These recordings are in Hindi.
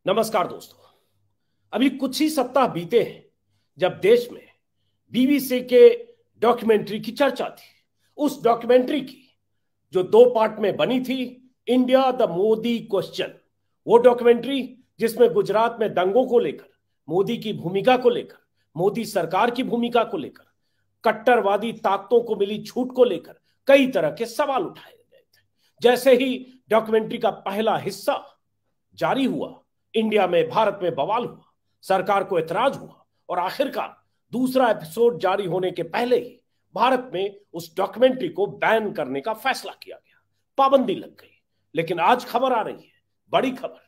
नमस्कार दोस्तों। अभी कुछ ही सप्ताह बीते हैं जब देश में बीबीसी के डॉक्यूमेंट्री की चर्चा थी। उस डॉक्यूमेंट्री की जो दो पार्ट में बनी थी, इंडिया द मोदी क्वेश्चन, वो डॉक्यूमेंट्री जिसमें गुजरात में दंगों को लेकर, मोदी की भूमिका को लेकर, मोदी सरकार की भूमिका को लेकर, कट्टरवादी ताकतों को मिली छूट को लेकर कई तरह के सवाल उठाए गए थे। जैसे ही डॉक्यूमेंट्री का पहला हिस्सा जारी हुआ, इंडिया में, भारत में बवाल हुआ, सरकार को एतराज हुआ और आखिरकार दूसरा एपिसोड जारी होने के पहले ही भारत में उस डॉक्यूमेंट्री को बैन करने का फैसला किया गया, पाबंदी लग गई। लेकिन आज खबर आ रही है, बड़ी खबर,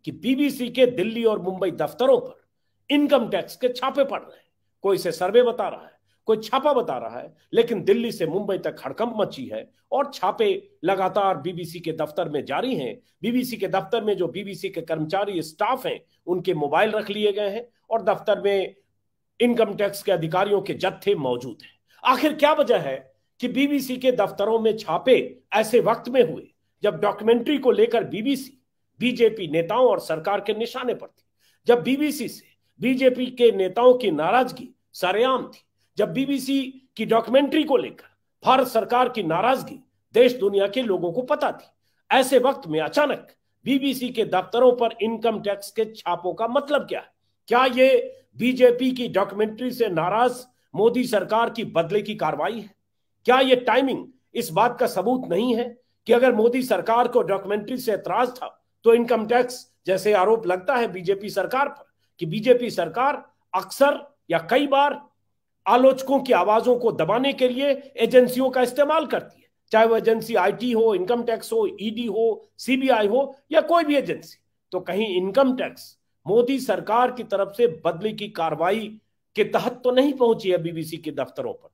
कि बीबीसी के दिल्ली और मुंबई दफ्तरों पर इनकम टैक्स के छापे पड़ रहे हैं। कोई इसे सर्वे बता रहा है, कोई छापा बता रहा है, लेकिन दिल्ली से मुंबई तक हड़कंप मची है और छापे लगातार बीबीसी के दफ्तर में जारी हैं। बीबीसी के दफ्तर में जो बीबीसी के कर्मचारी स्टाफ हैं, उनके मोबाइल रख लिए गए हैं और दफ्तर में इनकम टैक्स के अधिकारियों के जत्थे मौजूद हैं। आखिर क्या वजह है कि बीबीसी के दफ्तरों में छापे ऐसे वक्त में हुए जब डॉक्यूमेंट्री को लेकर बीबीसी बीजेपी नेताओं और सरकार के निशाने पर थी, जब बीबीसी से बीजेपी के नेताओं की नाराजगी सरेआम थी, जब बीबीसी की डॉक्यूमेंट्री को लेकर भारत सरकार की नाराजगी देश दुनिया के लोगों को पता थी। ऐसे वक्त में अचानक बीबीसी के दफ्तरों पर इनकम टैक्स के छापों का मतलब क्या है? क्या ये बीजेपी की डॉक्यूमेंट्री से नाराज मोदी सरकार की बदले की कार्रवाई है? क्या ये टाइमिंग इस बात का सबूत नहीं है कि अगर मोदी सरकार को डॉक्यूमेंट्री से एतराज था तो इनकम टैक्स, जैसे आरोप लगता है बीजेपी सरकार पर कि बीजेपी सरकार अक्सर या कई बार आलोचकों की आवाजों को दबाने के लिए एजेंसियों का इस्तेमाल करती है, चाहे वो एजेंसी आईटी हो, इनकम टैक्स हो, ईडी हो, सीबीआई हो या कोई भी एजेंसी, तो कहीं इनकम टैक्स मोदी सरकार की तरफ से बदले की कार्रवाई के तहत तो नहीं पहुंची है बीबीसी के दफ्तरों पर।